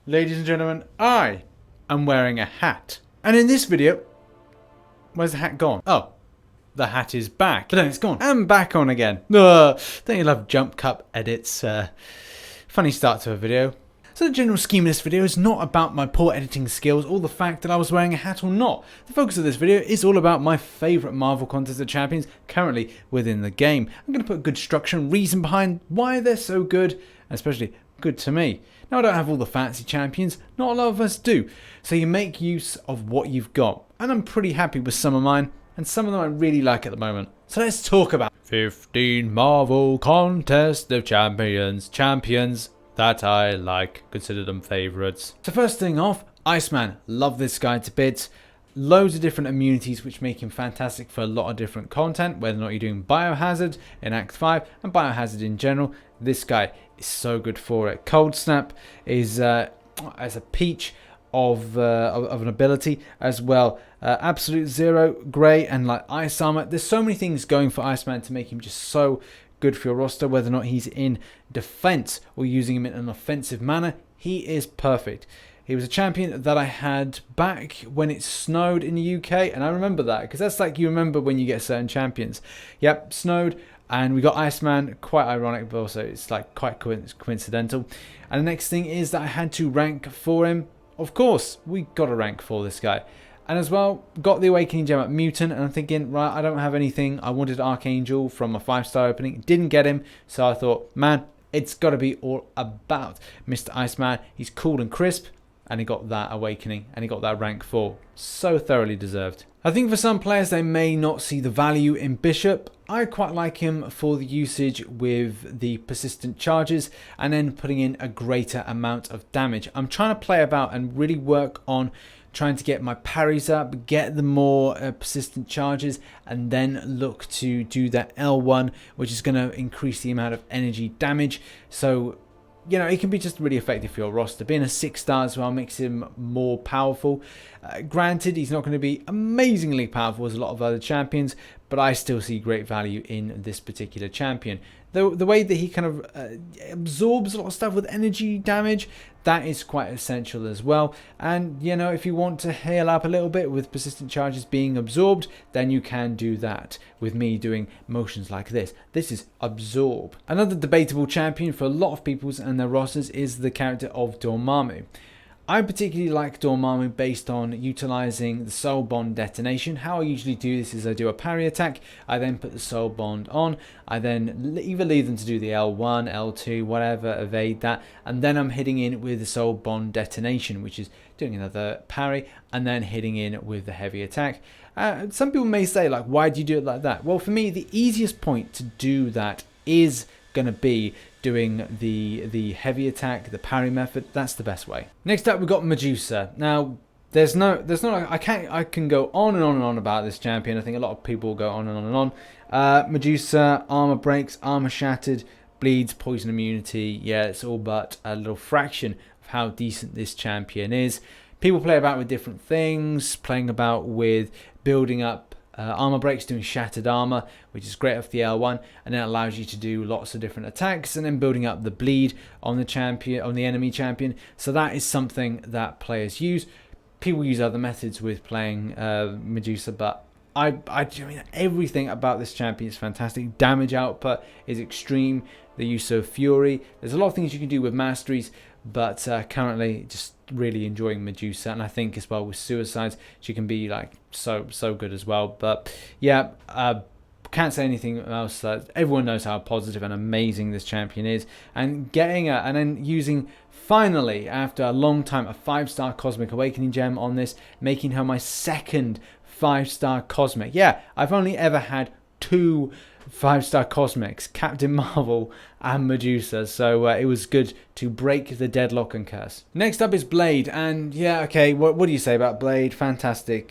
Ladies and gentlemen, I am wearing a hat. And in this video, where's the hat gone? Oh, the hat is back. But then it's gone. And back on again. Don't you love jump cut edits? Funny start to a video. So the general scheme of this video is not about my poor editing skills or the fact that I was wearing a hat or not. The focus of this video is all about my favourite Marvel Contest of Champions currently within the game. I'm going to put good structure and reason behind why they're so good, and especially good to me. Now I don't have all the fancy champions, not a lot of us do, so you make use of what you've got. And I'm pretty happy with some of mine, and some of them I really like at the moment. So let's talk about 15 Marvel Contest of Champions that I like, consider them favourites. So first thing off, Iceman, love this guy to bits. Loads of different immunities which make him fantastic for a lot of different content, whether or not you're doing Biohazard in Act 5 and Biohazard in general. This guy is so good for it. Cold Snap is as a peach of an ability as well. Absolute Zero, Grey, and like Ice Armor. There's so many things going for Iceman to make him just so good for your roster, whether or not he's in defense or using him in an offensive manner. He is perfect. He was a champion that I had back when it snowed in the UK, and I remember that because that's like, you remember when you get certain champions. Yep, snowed, and we got Iceman. Quite ironic, but also it's like quite coincidental. And the next thing is that I had to rank for him. Of course, we got a rank for this guy. And as well, got the Awakening Gem at Mutant, and I'm thinking, right, I don't have anything. I wanted Archangel from a 5-star opening, didn't get him, so I thought, man, it's got to be all about Mr. Iceman. He's cool and crisp, and he got that Awakening, and he got that rank 4. So thoroughly deserved. I think for some players, they may not see the value in Bishop. I quite like him for the usage with the persistent charges and then putting in a greater amount of damage. I'm trying to play about and really work on trying to get my parries up, get the more persistent charges, and then look to do that L1, which is going to increase the amount of energy damage. So, you know, it can be just really effective for your roster. Being a 6-star as well makes him more powerful. Granted, he's not going to be amazingly powerful as a lot of other champions, but I still see great value in this particular champion. The way that he kind of absorbs a lot of stuff with energy damage, that is quite essential as well. And, you know, if you want to heal up a little bit with persistent charges being absorbed, then you can do that with me doing motions like this. This is absorb. Another debatable champion for a lot of people's and their rosters is the character of Dormammu. I particularly like Dormammu based on utilizing the soul bond detonation. How I usually do this is I do a parry attack, I then put the soul bond on, I then either leave them to do the L1, L2, whatever, evade that, and then I'm hitting in with the soul bond detonation, which is doing another parry and then hitting in with the heavy attack. Some people may say, like, why do you do it like that? Well, for me, the easiest point to do that is going to be doing the heavy attack, the parry method. That's the best way. Next up, we've got Medusa. Now, there's no I can go on and on and on about this champion. I think a lot of people go on and on and on. Medusa, armor breaks, armor shattered, bleeds, poison immunity. Yeah, it's all but a little fraction of how decent this champion is. People play about with different things, playing about with building up armor breaks, doing shattered armor, which is great off the L1, and then it allows you to do lots of different attacks, and then building up the bleed on the champion, on the enemy champion. So that is something that players use. People use other methods with playing Medusa, but I mean, everything about this champion is fantastic. Damage output is extreme. The use of Fury. There's a lot of things you can do with masteries, but currently just really enjoying Medusa, and I think as well with Suicides she can be like so good as well. But yeah, can't say anything else. Everyone knows how positive and amazing this champion is, and getting and then using finally after a long time a 5-star Cosmic Awakening Gem on this, making her my second 5-star Cosmic. Yeah, I've only ever had 2 5-star Cosmics, Captain Marvel and Medusa, so it was good to break the deadlock and curse. Next up is Blade, and yeah, okay, what do you say about Blade? Fantastic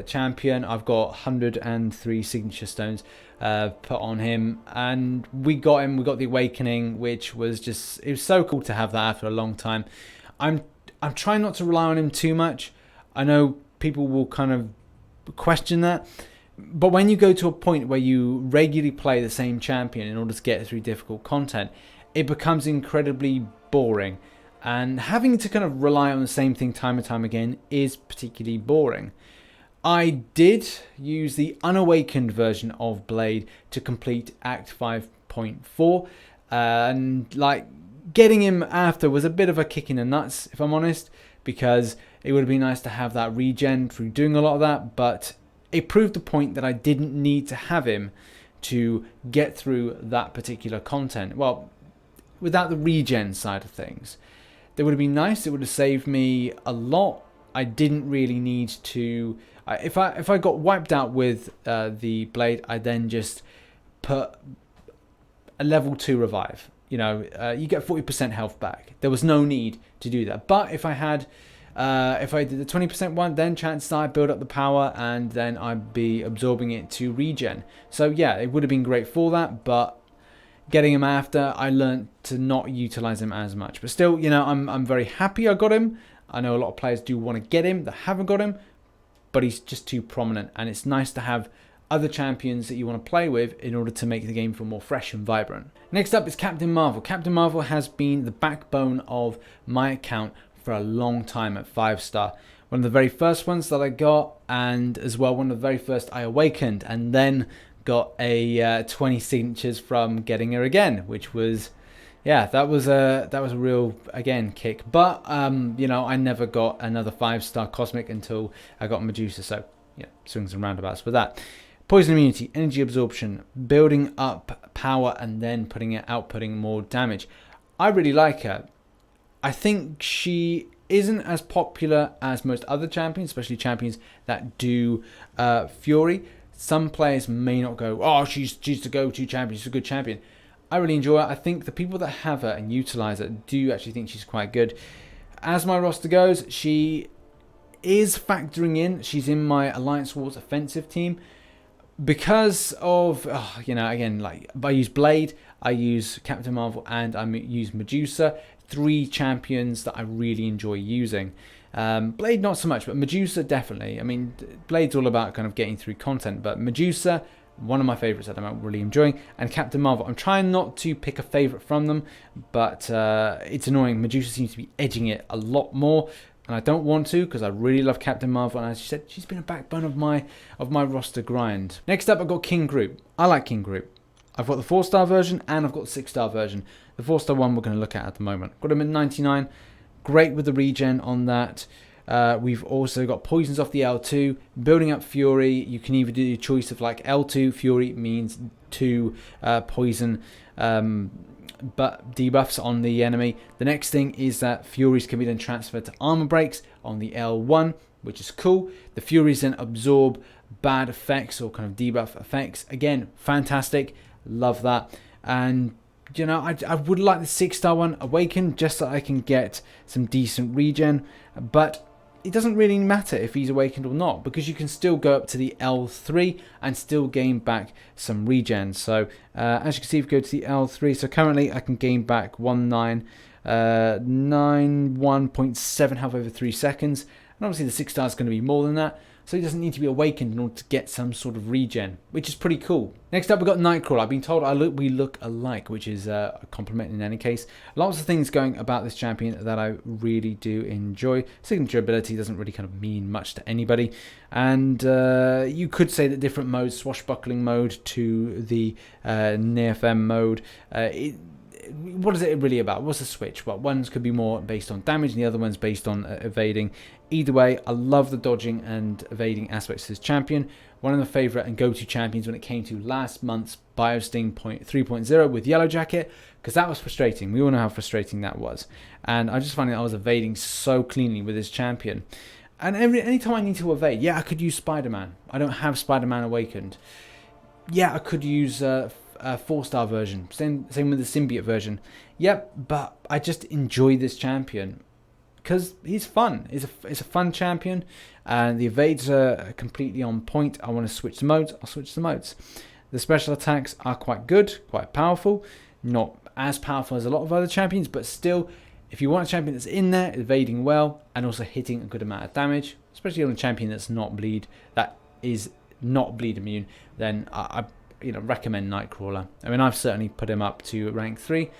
champion. I've got 103 signature stones put on him, and we got the Awakening, which was just, it was so cool to have that after a long time. I'm trying not to rely on him too much. I know people will kind of question that, but when you go to a point where you regularly play the same champion in order to get through difficult content, it becomes incredibly boring. and having to kind of rely on the same thing time and time again is particularly boring. I did use the unawakened version of Blade to complete Act 5.4, and like getting him after was a bit of a kick in the nuts, if I'm honest, because it would have been nice to have that regen through doing a lot of that, but it proved the point that I didn't need to have him to get through that particular content. Well, without the regen side of things. That would have been nice. It would have saved me a lot. I didn't really need to... If I got wiped out with the Blade, I then just put a level 2 revive. You know, you get 40% health back. There was no need to do that. But if I had... if I did the 20% one, then chances are I'd build up the power and then I'd be absorbing it to regen. So yeah, it would have been great for that, but getting him after, I learned to not utilize him as much. But still, you know, I'm very happy I got him. I know a lot of players do want to get him that haven't got him, but he's just too prominent, and it's nice to have other champions that you want to play with in order to make the game feel more fresh and vibrant. Next up is Captain Marvel. Captain Marvel has been the backbone of my account for a long time at 5-star. One of the very first ones that I got, and as well one of the very first I awakened, and then got a 20 signatures from getting her again, which was, yeah, that was a real, again, kick. But you know, I never got another 5-star cosmic until I got Medusa, so yeah, swings and roundabouts with that. Poison immunity, energy absorption, building up power and then outputting more damage. I really like her. I think she isn't as popular as most other champions, especially champions that do Fury. Some players may not go, oh, she's the go-to champion, she's a good champion. I really enjoy her. I think the people that have her and utilize her do actually think she's quite good. As my roster goes, she is factoring in. She's in my Alliance Wars offensive team because of, you know, again, like I use Blade, I use Captain Marvel, and I use Medusa. 3 champions that I really enjoy using. Blade not so much, but Medusa definitely. I mean, Blade's all about kind of getting through content, but Medusa, one of my favorites that I'm really enjoying, and Captain Marvel. I'm trying not to pick a favorite from them, but it's annoying. Medusa seems to be edging it a lot more, and I don't want to because I really love Captain Marvel, and as you said, she's been a backbone of my roster grind. Next up, I've got King Group. I like King Group. I've got the 4-star version and I've got the 6-star version. The 4-star one we're going to look at the moment. Got him at 99. Great with the regen on that. We've also got poisons off the L2. Building up Fury. You can either do the choice of like L2. Fury means 2 poison but debuffs on the enemy. The next thing is that Furies can be then transferred to armor breaks on the L1, which is cool. The Furies then absorb bad effects or kind of debuff effects. Again, fantastic. Love that. And you know, I would like the 6-star one awakened just so I can get some decent regen, but it doesn't really matter if he's awakened or not because you can still go up to the L3 and still gain back some regen. So as you can see, if you go to the L3, so currently I can gain back 1.7 health over 3 seconds, and obviously the 6-star is going to be more than that. So he doesn't need to be awakened in order to get some sort of regen, which is pretty cool. Next up, we've got Nightcrawler. I've been told we look alike, which is a compliment in any case. Lots of things going about this champion that I really do enjoy. Signature ability doesn't really kind of mean much to anybody. And you could say that different modes, swashbuckling mode to the NFM mode, what is it really about? What's the switch? Well, ones could be more based on damage and the other one's based on evading. Either way, I love the dodging and evading aspects of this champion. One of the favourite and go-to champions when it came to last month's Biosting 3.0 with Yellow Jacket, because that was frustrating. We all know how frustrating that was. And I just find that I was evading so cleanly with this champion. And anytime I need to evade, yeah, I could use Spider-Man. I don't have Spider-Man awakened. Yeah, I could use a 4-star version. Same with the symbiote version. Yep, but I just enjoy this champion because he's fun. It's a fun champion, and the evades are completely on point. I want to switch the modes. I'll switch the modes. The special attacks are quite good, quite powerful. Not as powerful as a lot of other champions, but still, if you want a champion that's in there, evading well, and also hitting a good amount of damage, especially on a champion that is not bleed immune, then I recommend Nightcrawler. I mean, I've certainly put him up to rank 3,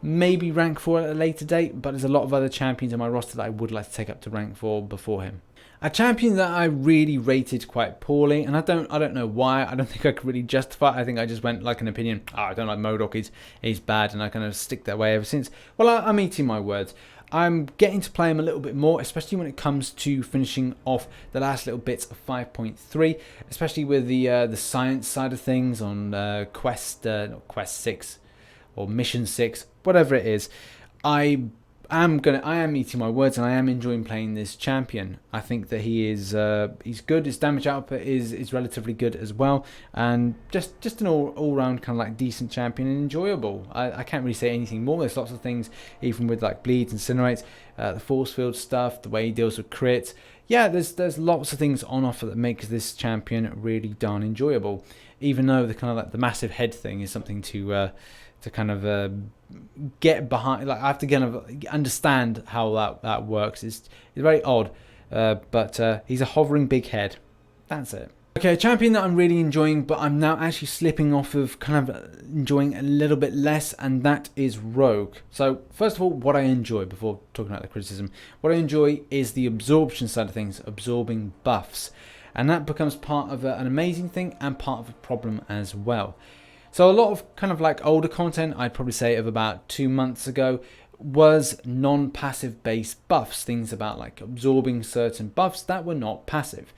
maybe rank 4 at a later date, but there's a lot of other champions in my roster that I would like to take up to rank 4 before him. A champion that I really rated quite poorly, and I don't know why. I don't think I could really justify it. I think I just went like an opinion. Oh, I don't like MODOK. He's bad, and I kind of stick that way ever since. Well, I'm eating my words. I'm getting to play him a little bit more, especially when it comes to finishing off the last little bits of 5.3, especially with the science side of things on not Quest 6 or Mission 6, whatever it is. I am eating my words, and I am enjoying playing this champion. I think that he's good. His damage output is relatively good as well, and just an all round kind of like decent champion and enjoyable. I can't really say anything more. There's lots of things, even with like bleeds, incinerates, the force field stuff, the way he deals with crits. Yeah, there's lots of things on offer that makes this champion really darn enjoyable. Even though the kind of like the massive head thing is something to kind of get behind. Like I have to kind of understand how that works. It's very odd, but he's a hovering big head. That's it. Okay, a champion that I'm really enjoying, but I'm now actually slipping off of kind of enjoying a little bit less, and that is Rogue. So first of all, what I enjoy, before talking about the criticism, what I enjoy is the absorption side of things, absorbing buffs, and that becomes part of an amazing thing and part of a problem as well. So a lot of kind of like older content, I'd probably say of about 2 months ago, was non-passive based buffs, things about like absorbing certain buffs that were not passive.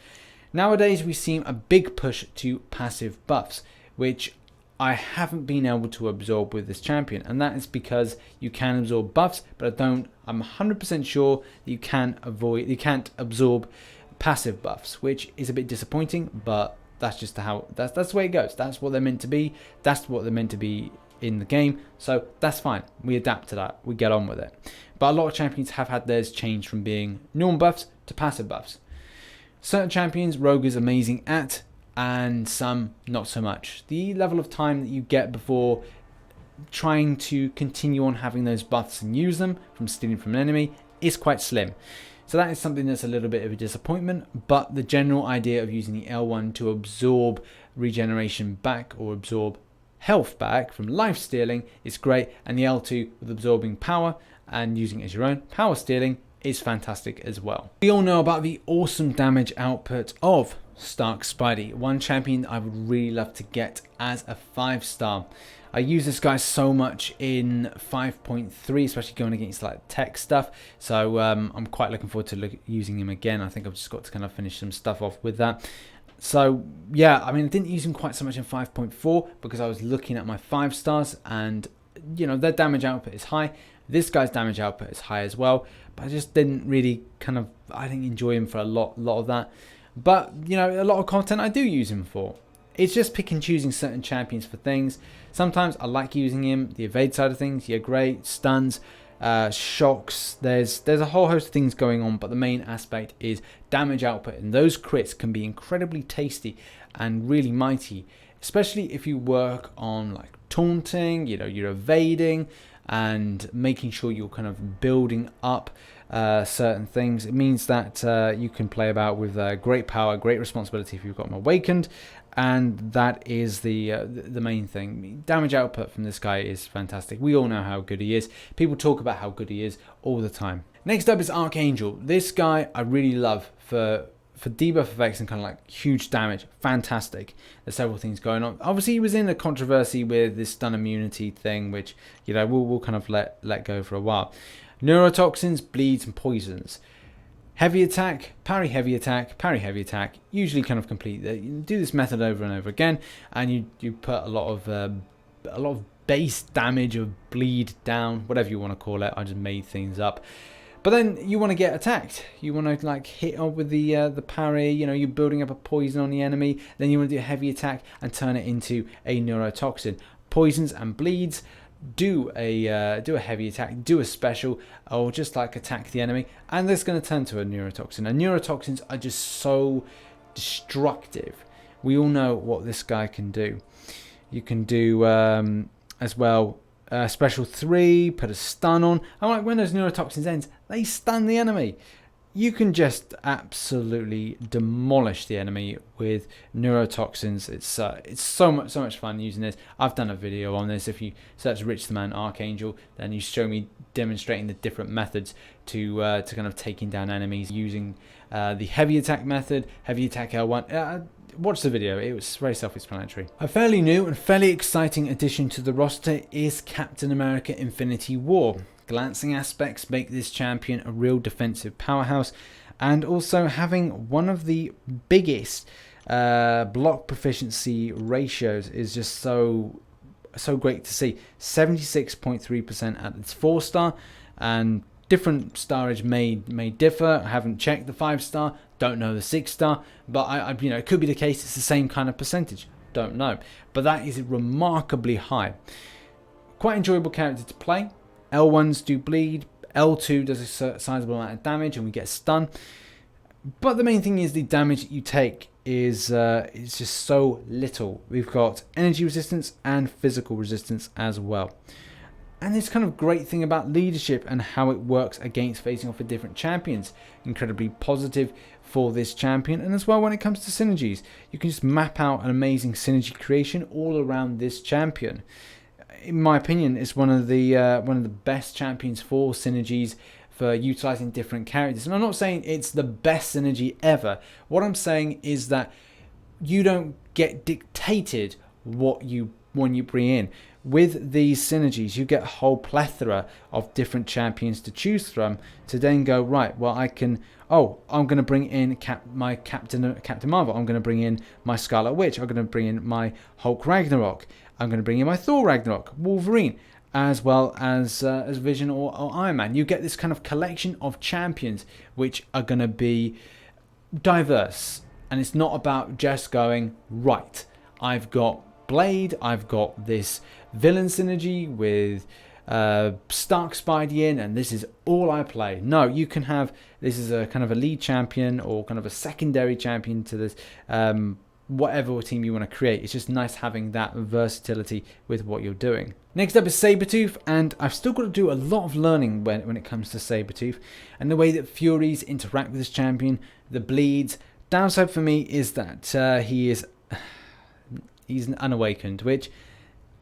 Nowadays we see a big push to passive buffs, which I haven't been able to absorb with this champion, and that is because you can absorb buffs, but I'm 100% sure that you can't absorb passive buffs, which is a bit disappointing, but that's just that's the way it goes. That's what they're meant to be. That's what they're meant to be in the game. So that's fine. We adapt to that. We get on with it. But a lot of champions have had theirs changed from being normal buffs to passive buffs. Certain champions Rogue is amazing at, and some not so much. The level of time that you get before trying to continue on having those buffs and use them from stealing from an enemy is quite slim. So that is something that's a little bit of a disappointment, but the general idea of using the L1 to absorb regeneration back or absorb health back from life stealing is great, and the L2 with absorbing power and using it as your own power stealing is fantastic as well. We all know about the awesome damage output of Stark Spidey, one champion I would really love to get as a 5-star. I use this guy so much in 5.3, especially going against like tech stuff. So I'm quite looking forward to using him again. I think I've just got to kind of finish some stuff off with that. So yeah, I mean, I didn't use him quite so much in 5.4 because I was looking at my 5 stars, and you know, their damage output is high. This guy's damage output is high as well, but I just didn't really I didn't enjoy him for a lot of that. But you know, a lot of content I do use him for. It's just pick and choosing certain champions for things. Sometimes I like using him. The evade side of things, yeah, great. Stuns, shocks. There's a whole host of things going on, but the main aspect is damage output, and those crits can be incredibly tasty and really mighty, especially if you work on like taunting. You know, you're evading and making sure you're kind of building up certain things. It means that you can play about with great power, great responsibility if you've got them awakened. And that is the main thing. Damage output from this guy is fantastic. We all know how good he is. People talk about how good he is all the time. Next up is Archangel. This guy I really love for debuff effects and kind of like huge damage. Fantastic. There's several things going on. Obviously, he was in a controversy with this stun immunity thing, which, you know, we'll kind of let go for a while. Neurotoxins, bleeds, and poisons. Heavy attack, parry heavy attack, parry heavy attack. Usually kind of complete. You do this method over and over again, and you put a lot of base damage or bleed down, whatever you want to call it. I just made things up. But then you want to get attacked. You want to like hit up with the parry. You know, you're building up a poison on the enemy. Then you want to do a heavy attack and turn it into a neurotoxin. Poisons and bleeds. Do a heavy attack, do a special, or just like attack the enemy, and that's going to turn to a neurotoxin. And neurotoxins are just so destructive. We all know what this guy can do. You can do as well special 3, put a stun on. And like when those neurotoxins ends, they stun the enemy. you can just absolutely demolish the enemy with neurotoxins. It's so much fun using this. I've done a video on this. If you search RichTheMan Archangel, then you show me demonstrating the different methods to kind of taking down enemies using the heavy attack method, heavy attack L1. Watch the video, it was very self-explanatory. A fairly new and fairly exciting addition to the roster is Captain America Infinity War. Glancing aspects make this champion a real defensive powerhouse, and also having one of the biggest block proficiency ratios is just so great to see. 76.3% at its 4-star, and different starage may differ. I haven't checked the 5-star, don't know the 6-star, but I it could be the case it's the same kind of percentage, don't know. But that is remarkably high. Quite enjoyable character to play. L1s do bleed, L2 does a sizable amount of damage and we get stun. But the main thing is the damage that you take is just so little. We've got energy resistance and physical resistance as well. And this kind of great thing about leadership and how it works against facing off with different champions. Incredibly positive for this champion. And as well when it comes to synergies, you can just map out an amazing synergy creation all around this champion. In my opinion, it's one of the best champions for synergies, for utilizing different characters. And I'm not saying it's the best synergy ever. What I'm saying is that you don't get dictated when you bring in. With these synergies, you get a whole plethora of different champions to choose from to then go, right, well, I'm going to bring in my Captain Marvel. I'm going to bring in my Scarlet Witch. I'm going to bring in my Hulk Ragnarok. I'm going to bring in my Thor Ragnarok, Wolverine, as well as Vision or Iron Man. You get this kind of collection of champions which are going to be diverse. And it's not about just going, right, I've got Blade, I've got this villain synergy with Stark Spidey in, and this is all I play. No, you can have, this is a kind of a lead champion or kind of a secondary champion to this, whatever team you want to create. It's just nice having that versatility with what you're doing. Next up is Sabretooth, and I've still got to do a lot of learning when it comes to Sabretooth and the way that Furies interact with this champion, the bleeds. Downside for me is that he's an unawakened, which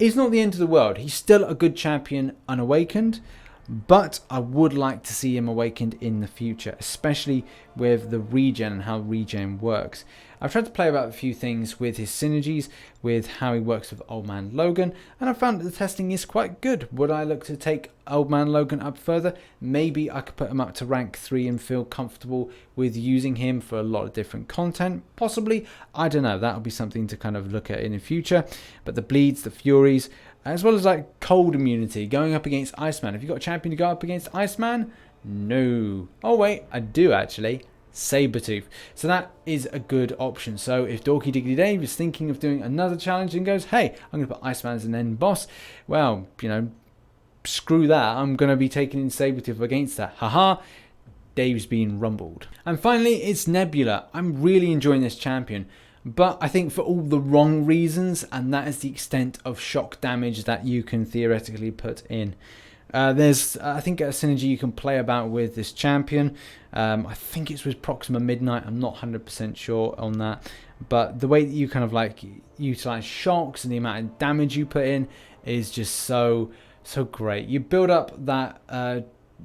is not the end of the world. He's still a good champion unawakened, but I would like to see him awakened in the future, especially with the regen and how regen works. I've tried to play about a few things with his synergies, with how he works with Old Man Logan, and I found that the testing is quite good. Would I look to take Old Man Logan up further? Maybe I could put him up to rank 3 and feel comfortable with using him for a lot of different content. Possibly, I don't know. That'll be something to kind of look at in the future. But the bleeds, the furies, as well as like cold immunity, going up against Iceman. Have you got a champion to go up against Iceman? No. Oh wait, I do actually. Sabretooth. So that is a good option. So if Dorky Diggity Dave is thinking of doing another challenge and goes, hey, I'm going to put Iceman as an end boss, well, screw that. I'm going to be taking in Sabretooth against that. Haha. Dave's been rumbled. And finally, it's Nebula. I'm really enjoying this champion, but I think for all the wrong reasons, and that is the extent of shock damage that you can theoretically put in. There's, I think, a synergy you can play about with this champion. I think it's with Proxima Midnight. I'm not 100% sure on that. But the way that you kind of like utilize shocks and the amount of damage you put in is just so great. You build up that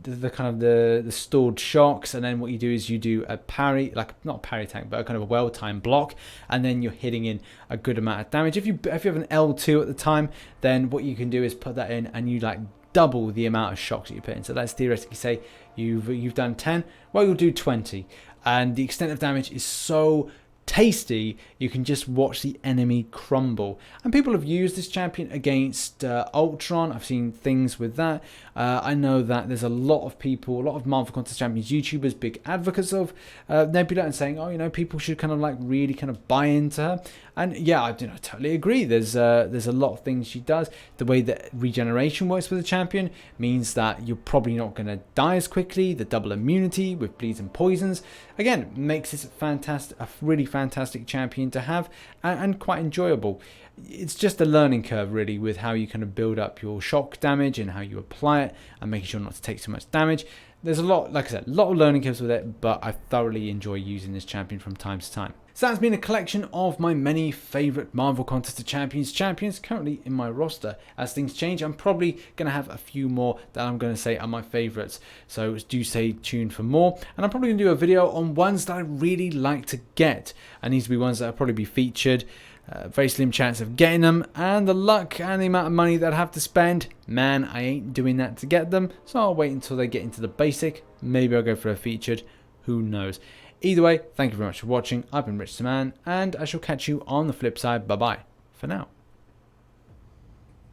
the stored shocks, and then what you do is you do a parry, like not a parry tank, but a kind of a well-timed block, and then you're hitting in a good amount of damage. If you have an L2 at the time, then what you can do is put that in, and you like double the amount of shocks that you put in. So let's theoretically say you've done 10, well, you'll do 20, and the extent of damage is so tasty, you can just watch the enemy crumble. And people have used this champion against Ultron. I've seen things with that. I know that there's a lot of people, a lot of Marvel Contest Champions YouTubers, big advocates of Nebula, and saying, oh, people should kind of like really kind of buy into her. And yeah, I totally agree. There's a lot of things she does. The way that regeneration works with the champion means that you're probably not going to die as quickly. The double immunity with bleeds and poisons, again, makes this a really fantastic champion to have, and quite enjoyable. It's just a learning curve really with how you kind of build up your shock damage and how you apply it and making sure not to take so much damage. there's a lot, like I said, a lot of learning curves with it, but I thoroughly enjoy using this champion from time to time. So that's been a collection of my many favourite Marvel Contest of Champions currently in my roster. As things change, I'm probably going to have a few more that I'm going to say are my favourites. So do stay tuned for more. And I'm probably going to do a video on ones that I really like to get. And these will be ones that will probably be featured. Very slim chance of getting them. And the luck and the amount of money that I have to spend, man, I ain't doing that to get them. So I'll wait until they get into the basic. Maybe I'll go for a featured. Who knows? Either way, thank you very much for watching. I've been RichTheMan, and I shall catch you on the flip side. Bye-bye for now.